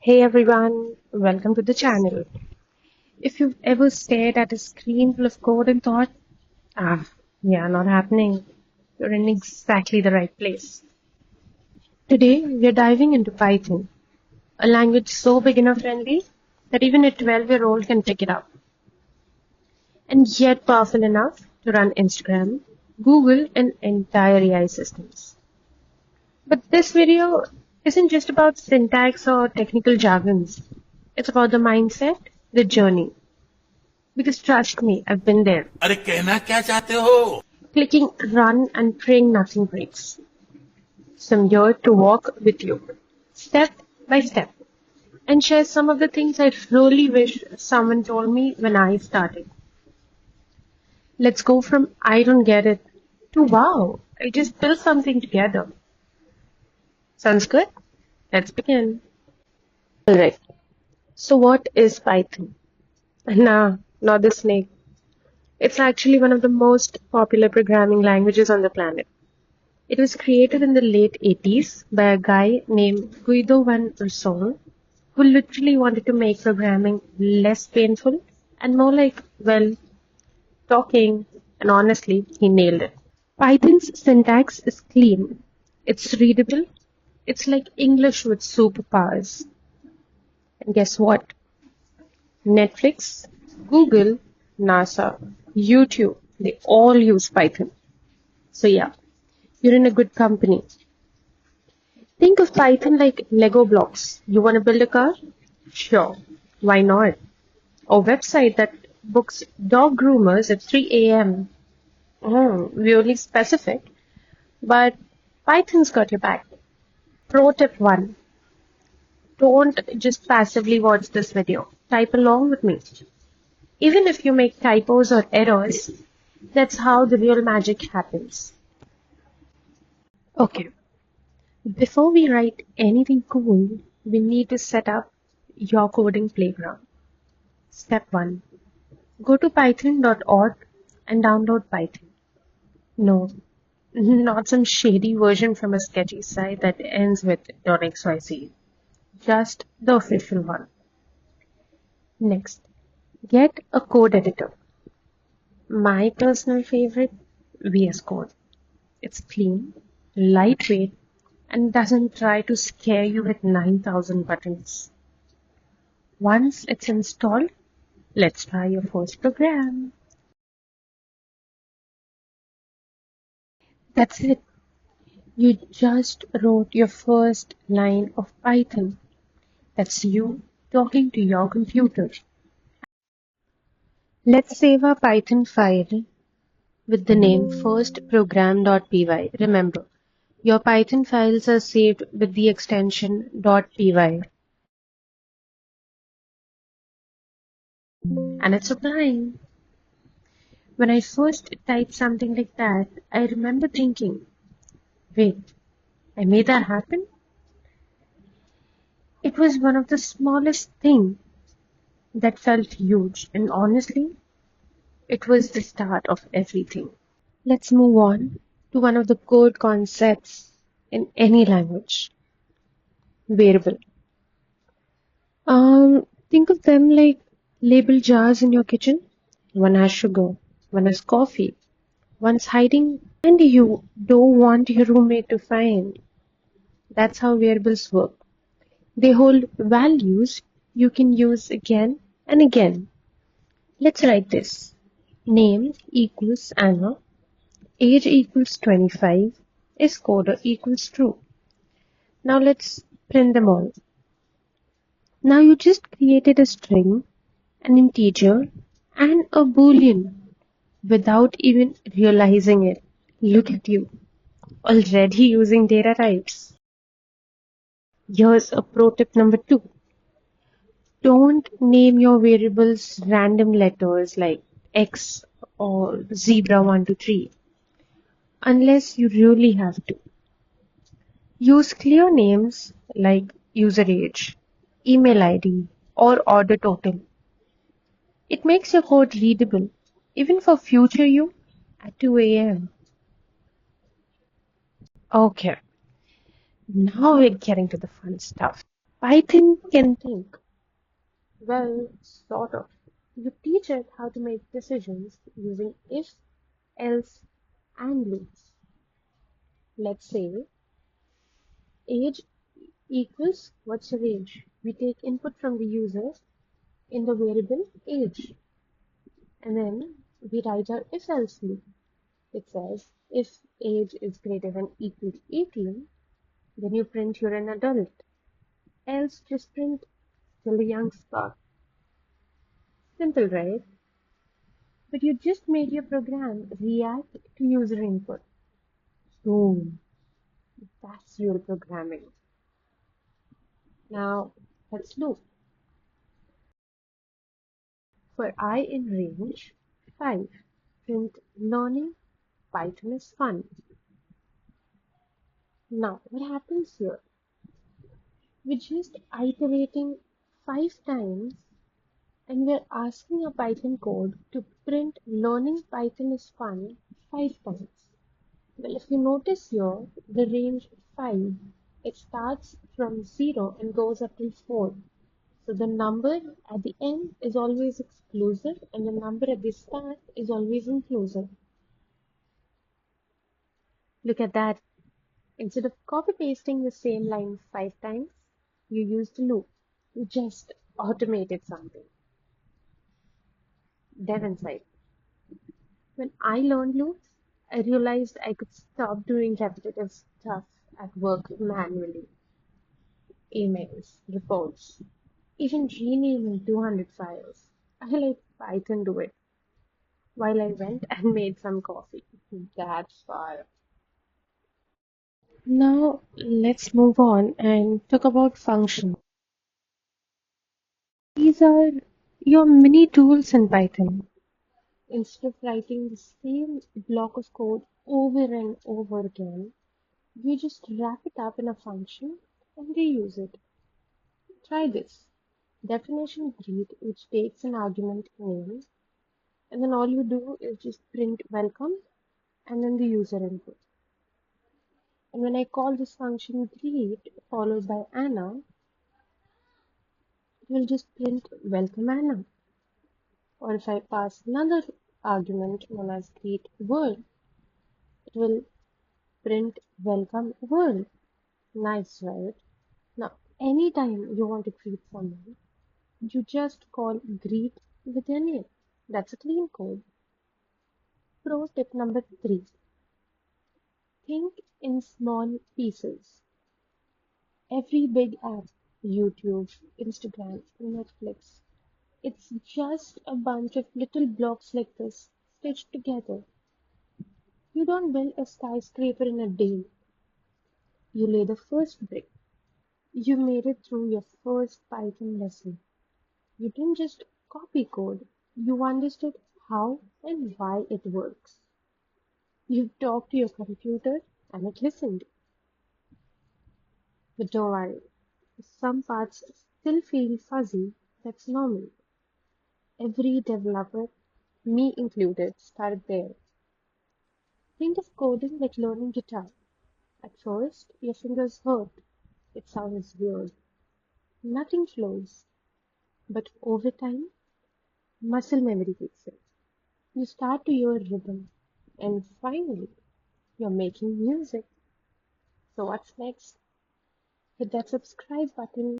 Hey everyone, welcome to the channel. If you've ever stared at a screen full of code and thought, yeah, not happening, you're in exactly the right place. Today, we're diving into Python, a language so beginner friendly that even a 12-year-old can pick it up, and yet powerful enough to run Instagram, Google, and entire AI systems. But this video isn't just about syntax or technical jargons. It's about the mindset, the journey. Because trust me, I've been there. अरे कहना क्या चाहते हो? Clicking run and praying nothing breaks. So I'm here to walk with you, step by step, and share some of the things I really wish someone told me when I started. Let's go from I don't get it to wow, I just built something together. Sounds good? Let's begin. Alright, so what is Python? Nah, not the snake. It's actually one of the most popular programming languages on the planet. It was created in the late 80s by a guy named Guido van Rossum, who literally wanted to make programming less painful and more like, well, talking, and honestly, he nailed it. Python's syntax is clean, it's readable, it's like English with superpowers. And guess what? Netflix, Google, NASA, YouTube, they all use Python. So yeah, you're in a good company. Think of Python like Lego blocks. You want to build a car? Sure, why not? A website that books dog groomers at 3 a.m. Really specific, but Python's got your back. Pro tip 1. Don't just passively watch this video. Type along with me. Even if you make typos or errors, that's how the real magic happens. Okay, before we write anything cool, we need to set up your coding playground. Step 1. Go to python.org and download Python. No, not some shady version from a sketchy site that ends with .xyz. Just the official one. Next, get a code editor. My personal favorite, VS Code. It's clean, lightweight, and doesn't try to scare you with 9,000 buttons. Once it's installed, let's try your first program. That's it. You just wrote your first line of Python. That's you talking to your computer. Let's save our Python file with the name firstprogram.py. Remember, your Python files are saved with the extension .py. And it's applying. When I first typed something like that, I remember thinking, wait, I made that happen? It was one of the smallest things that felt huge, and honestly, it was the start of everything. Let's move on to one of the core concepts in any language, variable. Think of them like label jars in your kitchen. One has sugar, one has coffee, one's hiding, and you don't want your roommate to find. That's how variables work. They hold values you can use again and again. Let's write this. Name equals Anna, age equals 25, scorer equals true. Now let's print them all. Now you just created a string, an integer, and a boolean without even realizing it. Look at you, already using data types. Here's a pro tip number 2. Don't name your variables random letters like X or zebra123 unless you really have to. Use clear names like user age, email ID, or order total. It makes your code readable, even for future you at 2 a.m. Okay, now we're getting to the fun stuff. Python can think. Well, sort of. You teach it how to make decisions using if, else, and loops. Let's say age equals what's your age? We take input from the user in the variable age, and then we write our if else loop. It says if age is greater than equal to 18, then you print you're an adult. Else just print still a young spark. Simple, right? But you just made your program react to user input. Boom. That's real programming. Now let's loop. For I in range 5, print learning Python is fun. Now what happens here? We're just iterating 5 times and we're asking a Python code to print learning Python is fun 5 times. Well, if you notice here, the range 5, it starts from 0 and goes up till 4. So the number at the end is always exclusive and the number at the start is always inclusive. Look at that. Instead of copy pasting the same line 5 times, you used a loop. You just automated something. Dev inside. When I learned loops, I realized I could stop doing repetitive stuff at work manually. Emails, reports, even renaming 200 files. I let Python do it while I went and made some coffee. That's fire. Now let's move on and talk about functions. These are your mini tools in Python. Instead of writing the same block of code over and over again, you just wrap it up in a function and reuse it. Try this. Definition greet, which takes an argument name, and then all you do is just print welcome and then the user input. And when I call this function greet followed by Anna, it will just print welcome Anna. Or if I pass another argument known as greet world, it will print welcome world. Nice, right? Now, anytime you want to greet someone, you just call greet with your name. That's a clean code. Pro tip number 3. Think in small pieces. Every big app, YouTube, Instagram, Netflix, it's just a bunch of little blocks like this stitched together. You don't build a skyscraper in a day. You lay the first brick. You made it through your first Python lesson. You didn't just copy code, you understood how and why it works. You talked to your computer and it listened. But don't worry, if some parts still feel fuzzy, that's normal. Every developer, me included, started there. Think of coding like learning guitar. At first, your fingers hurt. It sounds weird. Nothing flows. But over time, muscle memory kicks in. You start to hear rhythm. And finally, you're making music. So what's next? Hit that subscribe button